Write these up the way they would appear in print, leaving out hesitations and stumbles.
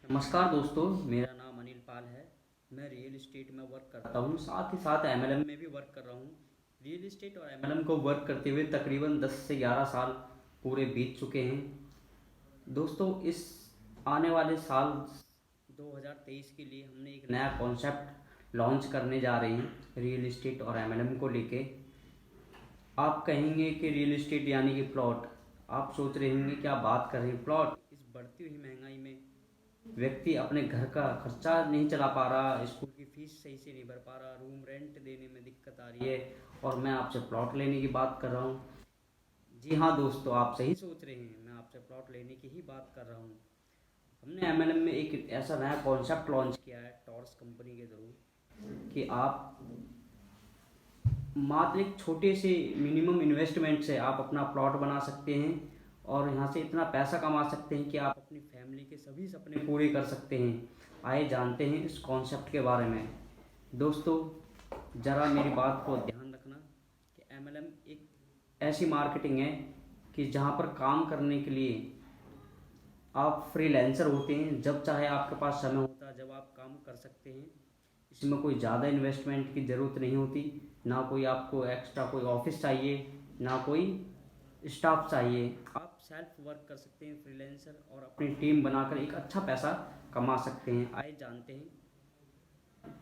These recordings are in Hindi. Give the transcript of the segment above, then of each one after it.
नमस्कार दोस्तों, मेरा नाम अनिल पाल है। मैं रियल इस्टेट में वर्क करता हूँ, साथ ही साथ एमएलएम में भी वर्क कर रहा हूँ। रियल इस्टेट और एमएलएम को वर्क करते हुए तकरीबन 10 से 11 साल पूरे बीत चुके हैं। दोस्तों, इस आने वाले साल 2023 के लिए हमने एक नया कॉन्सेप्ट लॉन्च करने जा रहे हैं रियल इस्टेट और एमएलएम को लेके। आप कहेंगे कि रियल इस्टेट यानी कि प्लॉट। आप सोच रहे होंगे क्या बात कर रहे हैं प्लॉट। इस बढ़ती हुई महंगाई में व्यक्ति अपने घर का खर्चा नहीं चला पा रहा, स्कूल की फीस सही से नहीं भर पा रहा, रूम रेंट देने में दिक्कत आ रही है और मैं आपसे प्लॉट लेने की बात कर रहा हूँ। जी हाँ दोस्तों, आप सही सोच रहे हैं, मैं आपसे प्लॉट लेने की ही बात कर रहा हूँ। हमने एमएलएम में एक ऐसा नया कॉन्सेप्ट लॉन्च किया है टॉरस कंपनी के थ्रू कि आप मात्र एक छोटे से मिनिमम इन्वेस्टमेंट से आप अपना प्लॉट बना सकते हैं और यहाँ से इतना पैसा कमा सकते हैं कि आप अपनी फैमिली के सभी सपने पूरे कर सकते हैं। आइए जानते हैं इस कॉन्सेप्ट के बारे में। दोस्तों, ज़रा मेरी बात को ध्यान रखना कि एमएलएम एक ऐसी मार्केटिंग है कि जहाँ पर काम करने के लिए आप फ्रीलांसर होते हैं। जब चाहे आपके पास समय होता है, जब आप काम कर सकते हैं। इसमें कोई ज़्यादा इन्वेस्टमेंट की ज़रूरत नहीं होती, ना कोई आपको एक्स्ट्रा कोई ऑफिस चाहिए, ना कोई स्टाफ चाहिए। आप सेल्फ वर्क कर सकते हैं फ्रीलांसर और अपनी टीम बनाकर एक अच्छा पैसा कमा सकते हैं। आइए जानते हैं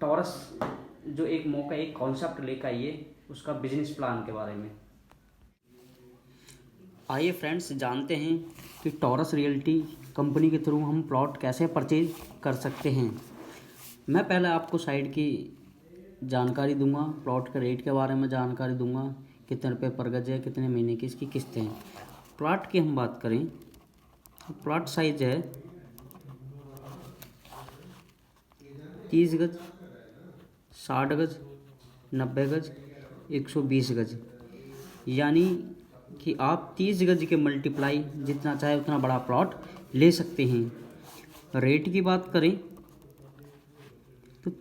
टॉरस जो एक मौका एक कॉन्सेप्ट लेकर आइए उसका बिजनेस प्लान के बारे में। आइए फ्रेंड्स जानते हैं कि टॉरस रियल्टी कंपनी के थ्रू हम प्लॉट कैसे परचेज कर सकते हैं। मैं पहले आपको साइड की जानकारी दूंगा, प्लॉट के रेट के बारे में जानकारी दूंगा, कितने रुपए पर गज है, कितने महीने की इसकी किस्तें हैं। प्लॉट की हम बात करें तो प्लॉट साइज है 30 गज, 60 गज, 90 गज, 120 गज। यानी कि आप 30 गज के मल्टीप्लाई जितना चाहे उतना बड़ा प्लॉट ले सकते हैं। रेट की बात करें तो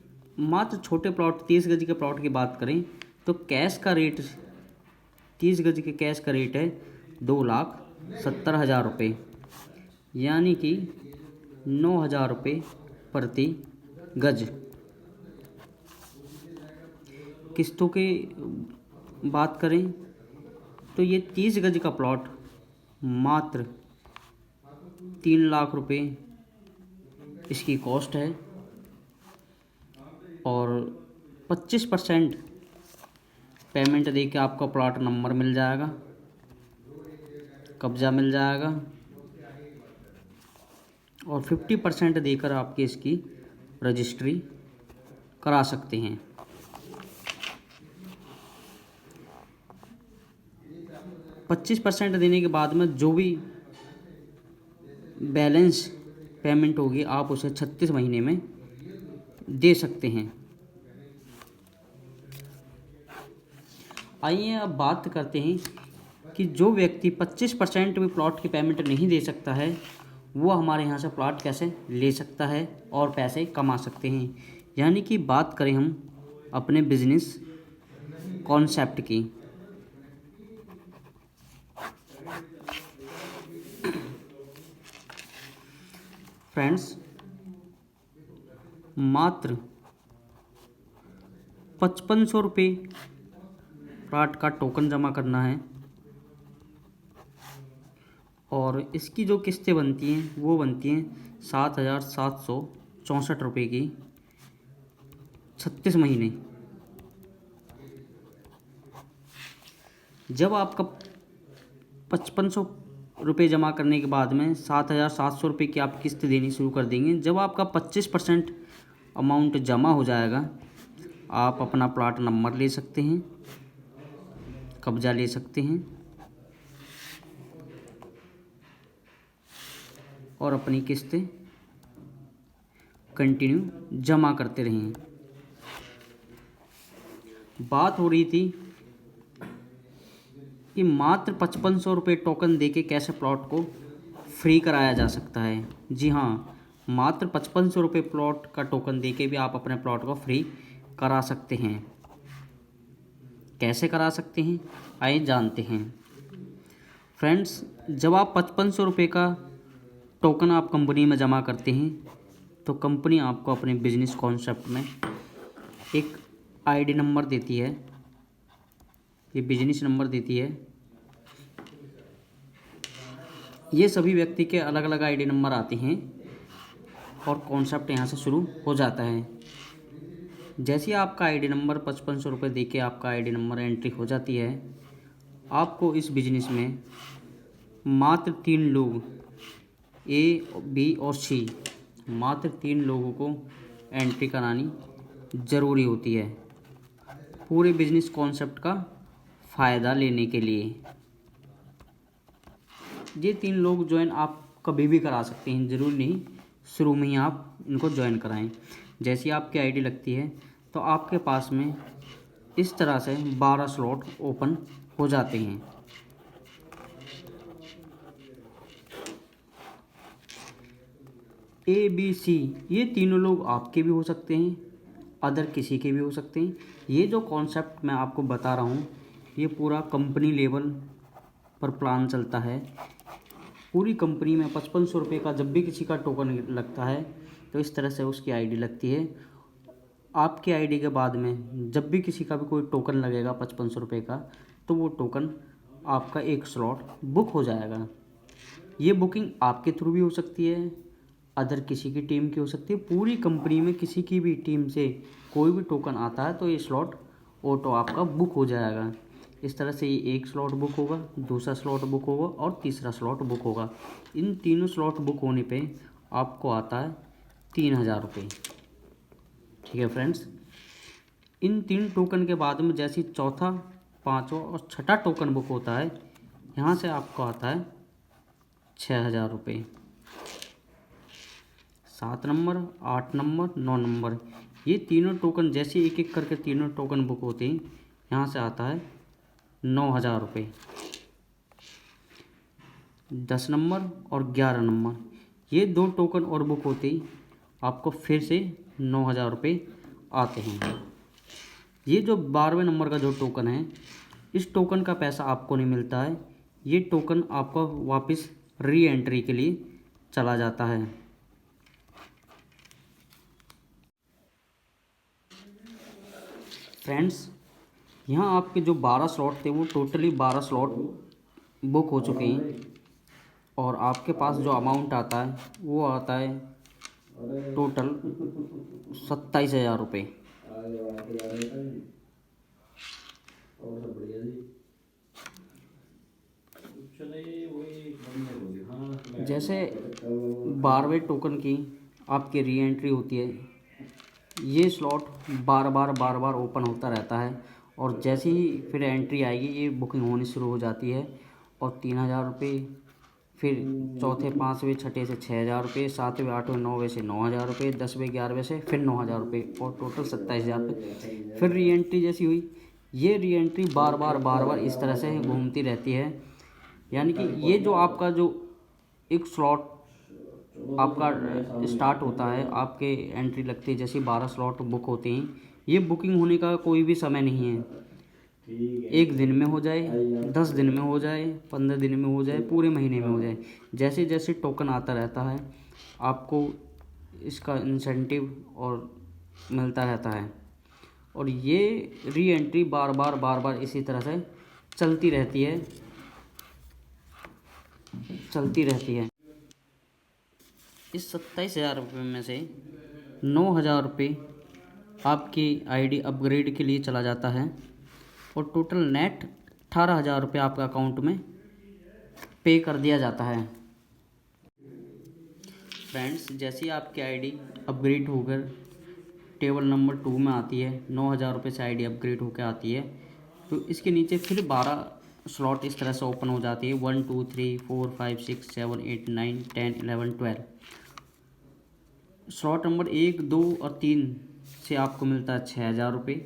मात्र छोटे प्लॉट 30 गज के प्लॉट की बात करें तो कैश का रेट 30 गज के कैश का रेट है 2,70,000 रुपये, यानी कि 9,000 रुपये प्रति गज। किस्तों की बात करें तो ये 30 गज का प्लॉट मात्र 3 लाख रुपये इसकी कॉस्ट है और 25% पेमेंट दे के आपको प्लॉट नंबर मिल जाएगा, कब्जा मिल जाएगा और 50% देकर आपकी इसकी रजिस्ट्री करा सकते हैं। 25% देने के बाद में जो भी बैलेंस पेमेंट होगी आप उसे 36 महीने में दे सकते हैं। आइए अब बात करते हैं कि जो व्यक्ति 25% भी प्लॉट की पेमेंट नहीं दे सकता है वो हमारे यहाँ से प्लॉट कैसे ले सकता है और पैसे कमा सकते हैं। यानी कि बात करें हम अपने बिजनेस कॉन्सेप्ट की। फ्रेंड्स, मात्र 5500 रुपये प्लॉट का टोकन जमा करना है और इसकी जो किस्तें बनती हैं वो बनती हैं 7,764 रुपये की 36 महीने। जब आपका 5500 रुपये जमा करने के बाद में 7,700 रुपये की आप किस्त देनी शुरू कर देंगे। जब आपका 25% अमाउंट जमा हो जाएगा आप अपना प्लॉट नंबर ले सकते हैं, कब्जा ले सकते हैं और अपनी किस्तें कंटिन्यू जमा करते रहें। बात हो रही थी कि मात्र 5500 रुपये टोकन देके कैसे प्लॉट को फ्री कराया जा सकता है। जी हाँ, मात्र 5500 रुपये प्लॉट का टोकन देके भी आप अपने प्लॉट को फ्री करा सकते हैं। कैसे करा सकते हैं आइए जानते हैं। फ्रेंड्स, जब आप 5500 रुपये का टोकन आप कंपनी में जमा करते हैं तो कंपनी आपको अपने बिजनेस कॉन्सेप्ट में एक आईडी नंबर देती है, ये बिजनेस नंबर देती है। ये सभी व्यक्ति के अलग अलग आईडी नंबर आते हैं और कॉन्सेप्ट यहाँ से शुरू हो जाता है। जैसे ही आपका आईडी नंबर 5500 रुपये दे के आपका आईडी नंबर एंट्री हो जाती है, आपको इस बिजनेस में मात्र 3 लोग ए, बी और सी, मात्र 3 लोगों को एंट्री करानी ज़रूरी होती है पूरे बिजनेस कॉन्सेप्ट का फ़ायदा लेने के लिए। ये 3 लोग ज्वाइन आप कभी भी करा सकते हैं, ज़रूरी नहीं शुरू में ही आप इनको ज्वाइन कराएं। जैसी आपकी आईडी लगती है तो आपके पास में इस तरह से 12 स्लॉट ओपन हो जाते हैं। ए, बी, सी ये तीनों लोग आपके भी हो सकते हैं, अदर किसी के भी हो सकते हैं। ये जो कॉन्सेप्ट मैं आपको बता रहा हूँ ये पूरा कंपनी लेवल पर प्लान चलता है। पूरी कंपनी में 5500 रुपये का जब भी किसी का टोकन लगता है तो इस तरह से उसकी आईडी लगती है। आपकी आईडी के बाद में जब भी किसी का भी कोई टोकन लगेगा 5500 रुपये का, तो वो टोकन आपका एक स्लॉट बुक हो जाएगा। ये बुकिंग आपके थ्रू भी हो सकती है, अदर किसी की टीम की हो सकती है। पूरी कंपनी में किसी की भी टीम से कोई भी टोकन आता है तो ये स्लॉट ऑटो आपका बुक हो जाएगा। इस तरह से ये एक स्लॉट बुक होगा, दूसरा स्लॉट बुक होगा और तीसरा स्लॉट बुक होगा। इन तीनों स्लॉट बुक होने पे आपको आता है 3000 रुपये। ठीक है फ्रेंड्स, इन 3 टोकन के बाद में जैसे चौथा, पाँचवा और छठा टोकन बुक होता है, यहाँ से आपको आता है 6000 रुपये। 7 नंबर, 8 नंबर, 9 नंबर ये तीनों टोकन जैसे एक एक करके तीनों टोकन बुक होते हैं, यहाँ से आता है 9000 रुपये। 10 नंबर और 11 नंबर ये 2 टोकन और बुक होते ही आपको फिर से 9000 रुपये आते हैं। ये जो 12वें नंबर का जो टोकन है, इस टोकन का पैसा आपको नहीं मिलता है, ये टोकन आपको वापस री एंट्री के लिए चला जाता है। फ्रेंड्स, यहाँ आपके जो 12 स्लॉट थे वो टोटली 12 स्लॉट बुक हो चुके हैं और आपके पास जो अमाउंट आता है वो आता है टोटल 27,000 रुपये। जैसे 12वें टोकन की आपकी री एंट्री होती है, ये स्लॉट बार बार ओपन होता रहता है और जैसे ही फिर एंट्री आएगी ये बुकिंग होनी शुरू हो जाती है और 3000 रुपये, फिर चौथे, पाँचवें, छठे से 6000 रुपये, 7वें, 8वें, 9वें से 9000 रुपये, 10वें, 11वें से फिर 9000 रुपये और टोटल 27,000 रुपये। फिर री एंट्री जैसी हुई, ये री एंट्री बार बार इस तरह से घूमती रहती है। यानी कि ये जो आपका जो एक स्लॉट आपका स्टार्ट होता है, आपके एंट्री लगती है, जैसे 12 स्लॉट बुक होते हैं, ये बुकिंग होने का कोई भी समय नहीं है। 1 दिन में हो जाए, 10 दिन में हो जाए, 15 दिन में हो जाए, पूरे महीने में हो जाए, जैसे जैसे टोकन आता रहता है आपको इसका इंसेंटिव और मिलता रहता है। और ये री एंट्री बार बार इसी तरह से चलती रहती है। इस 27,000 रुपये में से 9,000 रुपये आपकी आईडी अपग्रेड के लिए चला जाता है और टोटल नेट 18,000 रुपये आपके अकाउंट में पे कर दिया जाता है। फ्रेंड्स, जैसे ही आपकी आईडी अपग्रेड होकर टेबल नंबर 2 में आती है, 9,000 रुपये से आईडी अपग्रेड होकर आती है, तो इसके नीचे फिर 12 स्लॉट इस तरह से ओपन हो जाती है। 1 2 3 4 5 6 7 8 9 10 11 12 स्लॉट नंबर 1, 2 और 3 से आपको मिलता है 6,000 रुपये।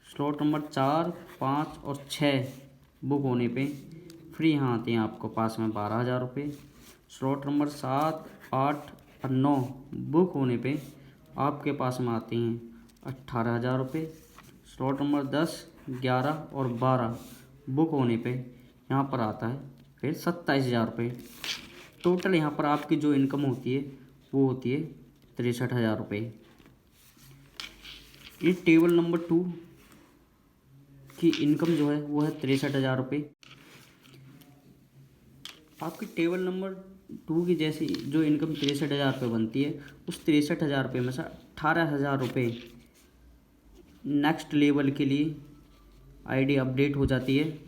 स्लॉट नंबर 4, 5 और 6 बुक होने पे फिर यहाँ आते हैं आपको पास में 12,000 रुपये। स्लॉट नंबर 7, 8 और 9 बुक होने पे आपके पास में आते हैं 18,000 रुपये। स्लॉट नंबर 10, 11 और 12 बुक होने पे यहाँ पर आता है फिर 27,000 रुपये। टोटल यहाँ पर आपकी जो इनकम होती है वो होती है 63,000 रुपये। ये टेबल नंबर 2 की इनकम जो है वो है 63,000 रुपये। आपकी टेबल नंबर 2 की जैसी जो इनकम 63,000 रुपये बनती है, उस 63,000 रुपये में से 18,000 रुपये नेक्स्ट लेवल के लिए आईडी अपडेट हो जाती है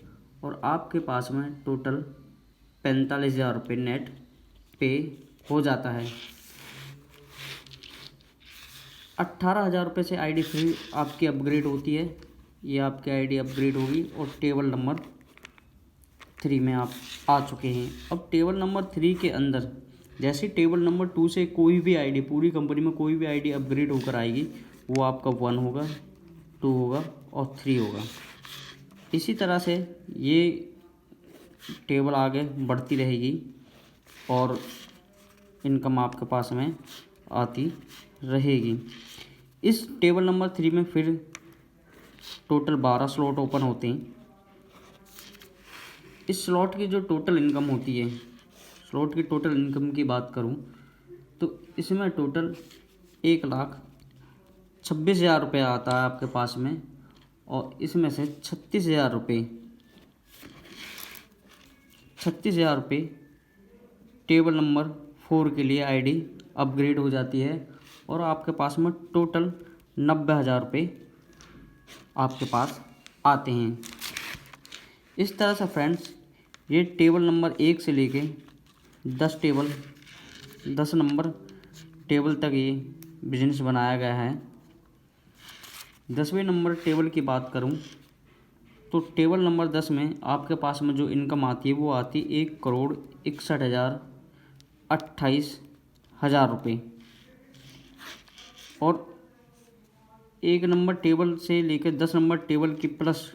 और आपके पास में टोटल 45,000 रुपये नेट पे हो जाता है। 18,000 रुपये से आईडी फिर आपकी अपग्रेड होती है। ये आपकी आईडी अपग्रेड होगी और टेबल नंबर 3 में आप आ चुके हैं। अब टेबल नंबर 3 के अंदर जैसे टेबल नंबर 2 से कोई भी आईडी, पूरी कंपनी में कोई भी आईडी अपग्रेड होकर आएगी, वो आपका 1 होगा, 2 होगा और 3 होगा। इसी तरह से ये टेबल आगे बढ़ती रहेगी और इनकम आपके पास में आती रहेगी। इस टेबल नंबर 3 में फिर टोटल 12 स्लॉट ओपन होते हैं। इस स्लॉट की जो टोटल इनकम होती है, स्लॉट की टोटल इनकम की बात करूं तो इसमें टोटल 1,26,000 रुपये आता है आपके पास में, और इसमें से 36,000 रुपये टेबल नंबर 4 के लिए आईडी अपग्रेड हो जाती है और आपके पास में टोटल 90,000 रुपये आपके पास आते हैं। इस तरह से फ्रेंड्स ये टेबल नंबर 1 से लेके 10 नंबर टेबल तक ये बिजनेस बनाया गया है। 10वें नंबर टेबल की बात करूं तो टेबल नंबर 10 में आपके पास में जो इनकम आती है वो आती है 1,61,28,000 रुपये। और 1 नंबर टेबल से लेकर 10 नंबर टेबल की प्लस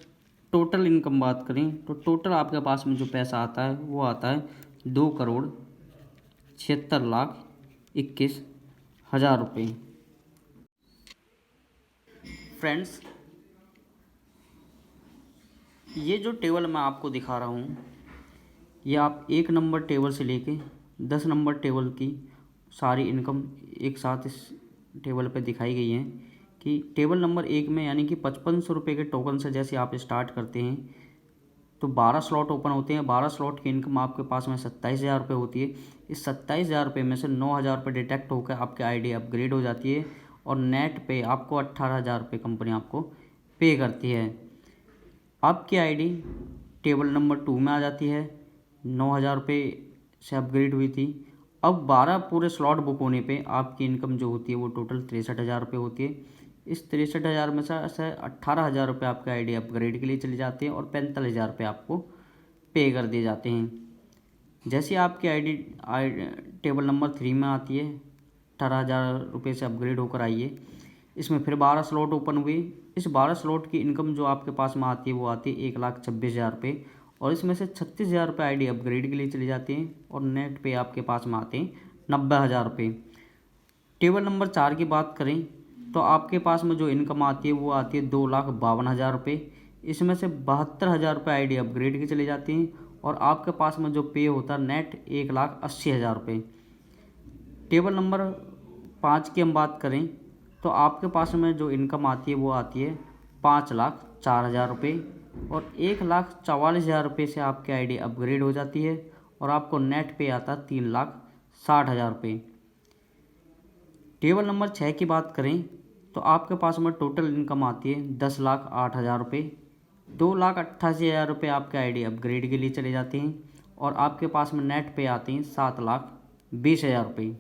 टोटल इनकम बात करें तो टोटल आपके पास में जो पैसा आता है वो आता है 2,76,21,000 रुपये। फ्रेंड्स ये जो टेबल मैं आपको दिखा रहा हूँ, ये आप 1 नंबर टेबल से लेके 10 नंबर टेबल की सारी इनकम एक साथ इस टेबल पे दिखाई गई है कि टेबल नंबर 1 में यानी कि 5,500 रुपये के टोकन से जैसे आप स्टार्ट करते हैं तो 12 स्लॉट ओपन होते हैं। 12 स्लॉट की इनकम आपके पास में 27,000 रुपये होती है। इस 27,000 रुपये में से 9,000 रुपये डिटेक्ट होकर आपकी आईडी अपग्रेड हो जाती है और नेट पे आपको 18,000 रुपये कंपनी आपको पे करती है। आपकी आईडी टेबल नंबर 2 में आ जाती है। 9,000 रुपये से अपग्रेड हुई थी। अब 12 पूरे स्लॉट बुक होने पे आपकी इनकम जो होती है वो टोटल 63,000 रुपये होती है। इस 63,000 में से 18,000 रुपये आपके आईडी अपग्रेड के लिए चले जाते हैं और 45,000 रुपये आपको पे कर दिए जाते हैं। जैसे आपकी आईडी टेबल नंबर 3 में आती है, 18,000 रुपये से अपग्रेड होकर आई है। इसमें फिर 12 स्लॉट ओपन हुए। इस 12 स्लॉट की इनकम जो आपके पास में आती है वो आती है 1,26,000 रुपये और इसमें से 36,000 रुपये आईडी अपग्रेड के लिए चले जाते हैं और नेट पे आपके पास में आते हैं 90,000 रुपये। टेबल नंबर 4 की बात करें तो आपके पास में जो इनकम आती है वो आती है 2,52,000 रुपये। इसमें से 72,000 रुपये आईडी अपग्रेड के चले जाते हैं और आपके पास में जो पे होता है नेट 1,80,000 रुपये। टेबल नंबर 5 की हम बात करें तो आपके पास में जो इनकम आती है वो आती है 5,04,000 रुपये और 1,44,000 रुपये से आपकी आईडी अपग्रेड हो जाती है और आपको नेट पे आता है 3,60,000 रुपये। टेबल नंबर 6 की बात करें तो आपके पास में टोटल इनकम आती है 10,08,000 रुपये। 2,88,000 रुपये आपके आईडी अपग्रेड के लिए चले जाते हैं और आपके पास में नेट पे आते हैं 7,20,000 रुपये।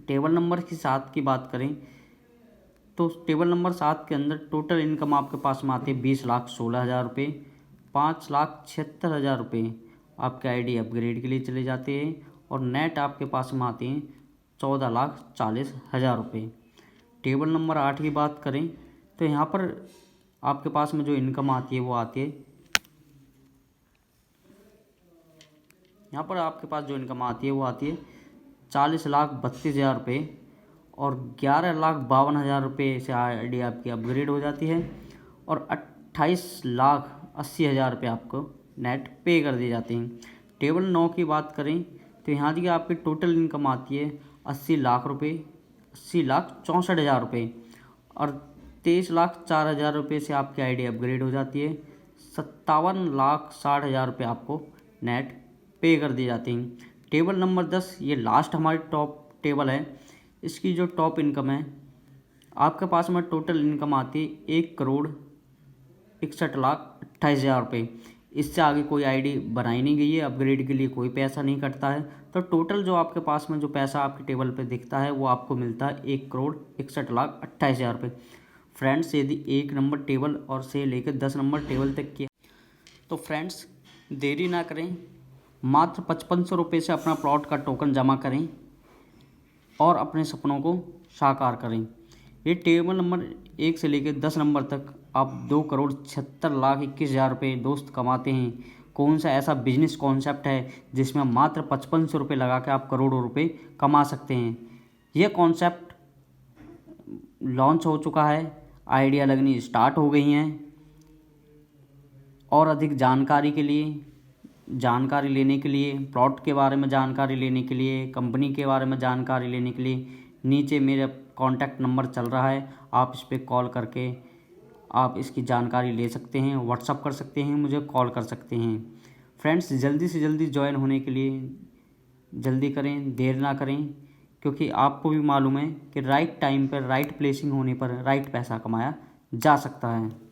टेबल नंबर 7 की बात करें तो टेबल नंबर 7 के अंदर टोटल इनकम आपके पास में आती है 20,16,000 रुपये। 5,76,000 रुपये आपके आईडी अपग्रेड के लिए चले जाते हैं और नेट आपके पास में आते हैं 14,40,000 रुपये। टेबल नंबर 8 की बात करें तो यहाँ पर आपके पास में जो इनकम आती है वो आती है, यहाँ पर आपके पास जो इनकम आती है वो आती है 40,32,000 रुपये और 11,52,000 रुपये से आईडी आपकी अपग्रेड हो जाती है और 28,80,000 रुपये आपको नेट पे कर दिए जाते हैं। टेबल 9 की बात करें तो यहाँ की आपकी टोटल इनकम आती है 80 लाख रुपये 80,64,000 रुपये और 23,04,000 रुपये से आपकी आईडी अपग्रेड हो जाती है। 57,60,000 रुपये आपको नेट पे कर दी जाती हैं। टेबल नंबर 10, ये लास्ट हमारी टॉप टेबल है। इसकी जो टॉप इनकम है, आपके पास में टोटल इनकम आती है 1,61,28,000 रुपये। इससे आगे कोई आईडी बनाई नहीं गई है, अपग्रेड के लिए कोई पैसा नहीं कटता है। तो टोटल जो आपके पास में जो पैसा आपकी टेबल पे दिखता है वो आपको मिलता है 1,61,28,000 रुपये। फ्रेंड्स, यदि 1 नंबर टेबल और से लेकर 10 नंबर टेबल तक की, तो फ्रेंड्स देरी ना करें, मात्र 5500 रुपये से अपना प्लॉट का टोकन जमा करें और अपने सपनों को साकार करें। ये टेबल नंबर 1 से लेकर 10 नंबर तक आप 2,76,21,000 रुपये दोस्त कमाते हैं। कौन सा ऐसा बिजनेस कॉन्सेप्ट है जिसमें मात्र 5500 रुपये लगा के आप करोड़ों रुपए कमा सकते हैं। यह कॉन्सेप्ट लॉन्च हो चुका है, आइडिया लगनी स्टार्ट हो गई हैं। और अधिक जानकारी के लिए, जानकारी लेने के लिए, प्लॉट के बारे में जानकारी लेने के लिए, कंपनी के बारे में जानकारी लेने के लिए नीचे मेरा कॉन्टैक्ट नंबर चल रहा है, आप इस पर कॉल करके आप इसकी जानकारी ले सकते हैं, व्हाट्सअप कर सकते हैं, मुझे कॉल कर सकते हैं। फ्रेंड्स, जल्दी से जल्दी ज्वाइन होने के लिए जल्दी करें, देर ना करें, क्योंकि आपको भी मालूम है कि राइट टाइम पर राइट प्लेसिंग होने पर राइट पैसा कमाया जा सकता है।